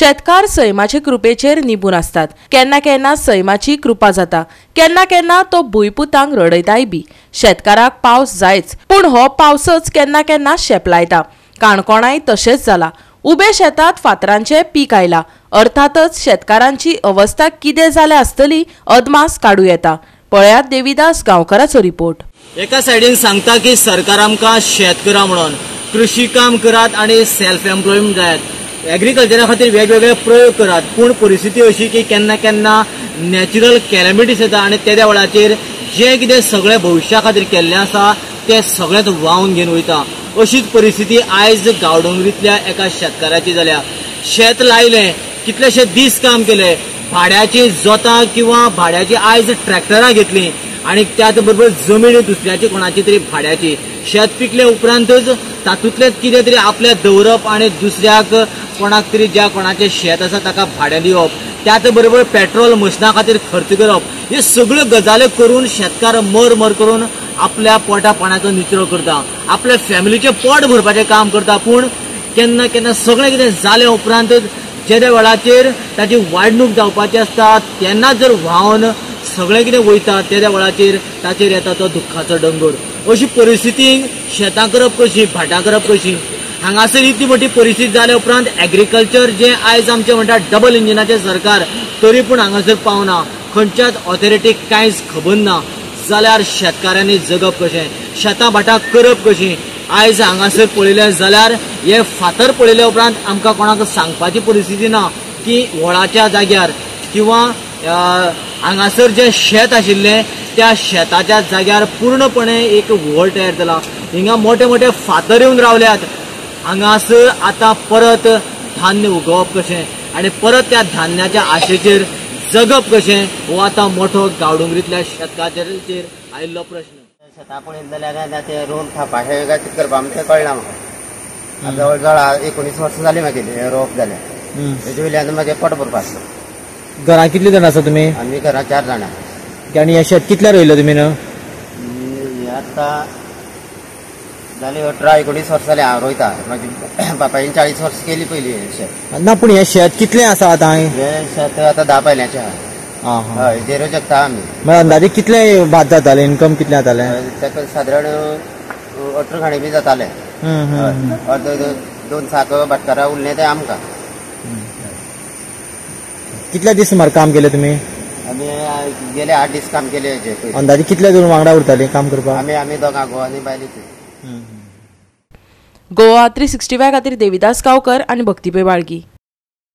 शेतकार सैमाचे कृपेचेर निबून असतात। केन्ना केन्ना सैमाची कृपा जाता, केन्ना केन्ना तो भुईपुतांक रडयताय बी। शेतकाराक पावस जायच, पूण हो पावसच केन्ना केन्ना शेप लायता। काणकोणाय तशेंच जाला। उबे शेतात फातरांचे पीक आयला। अर्थातच शेतकारांची अवस्था कितें जाल्या आसतली अदमास काडूं येता। पळयात देविदास गांवकाराचो रिपोर्ट। एका सायडीन सांगता की सरकार आमकां शेत करा म्हणून, कृषी काम करात आणि सेल्फ एम्प्लॉयमेंट जायात, एग्रीकल्चरा खातीर वेगवेगळे प्रयोग करात। पूण परिस्थिती अशी की केन्ना केन्ना नॅचरल कॅलॅमिटीज येता आणि त्या वेळाचेर जे कितें सगळे भविष्या खातीर केल्लें आसा ते सगळेंच व्हांवन घेवन वयता। अशीच परिस्थिती आयज गांवडोंगरींतल्या एका शेतकाराची जाल्या। शेत लायलें, कितलेशे दीस काम केले, भाड्याची जोतां किंवा भाड्याची आयज ट्रॅक्टरां घेतलीं आणि त्याच बरोबर जमीन दुसऱ्याची कोणाची तरी भाड्याची। शेत पिकले उपरांतच तातूंतलेंच कितें तरी आपले दवरप आणि दुसऱ्याक कोणाक तरी ज्या कोणाचें शेत आसा ताका भाड्यान दिवप, त्याच बरोबर पेट्रोल मशिना खातीर खर्च करप, हे सगळ्यो गजाली करून शेतकार मर करून आपल्या पोटा पाण्याचो निचरो करता, आपल्या फॅमिलीचें पोट भरपाचें काम करता। पूण केन्ना केन्ना सगळें कितें जालें उपरांतच जे वेळाचेर ताची वाडणूक जावपाची आसता तेन्ना जर व्हांवन सगळें कितें वयता त्या वेळाचेर ताचेर येता तो दुख्खाचो डोंगर। अशी परिस्थितीक शेतां करप कशी, भाटां करप कशी, हांगासर इतली मोठी परिस्थिती जाल्या उपरांत एग्रीकल्चर जे आयज आमचें म्हणटा डबल इंजिनाचें सरकार, तरी पूण हांगासर पावना, खंयच्याच ऑथॉरिटीक कांयच खबर ना, जाल्यार शेतकाऱ्यांनी जगप कशें, शेतां भाटां करप कशीं। आयज हांगासर पळयलें जाल्यार हे फातर पळयले उपरांत आमकां कोणाक सांगपाची परिस्थिती ना की व्हळाच्या जाग्यार किंवा हांगासर जे शेत आशिल्लें त्या शेताच्या जाग्यार पूर्णपणे एक व्हळ तयार जाला। हिंगा मोठे मोठे फातर येवन रावल्यात। हांगासर आतां परत धान्य उगोवप कशें आणि परत त्या धान्याच्या आशेचेर जगप कशें, हो आतां मोठो गांवडोंगरींतल्या शेतकाराचेर आयिल्लो प्रश्न। शेतां पळयत जाल्यार ते रोवन खावपा हे कितें करपा आमचें कळना म्हाका। जवळ जवळ 19 वर्सां जालीं म्हागे रोवप जाल्यार। तेजे वयल्यान म्हाजें पोट भरपाक आसता। घरां कितली जाणां आसा तुमी? आमी घरां 4 जाणां। आनी हे शेत कितल्या रोयलो तुमी? आतां जाली 18-19 वर्सां जालीं हांव रोयता। म्हाजी बापायन 40 वर्सां केली पयलीं शेत। ना पूण हे शेत कितलें आसा आतां? हे शेत आतां 10 बायलांचें आहा। हय, जेरो जगता आमी। म्हळ्यार अंदाजे कितले भात जाताले, इन्कम कितलें जातालें? ताका सादारण 18 खाणी बी जाताले। 2 साक भाटकारां उरलें ते आमकां। कितले दीस सुमार काम केलें तुमी? आमी गेले 8 दीस काम केले हेजे। अंदाजे कितले जण वांगडा उरताले काम करपाक? आमी दोगां, घोव आनी बायलेची। गोवा 365 खातीर देविदास गांवकर आनी भक्तीपै बाळगी।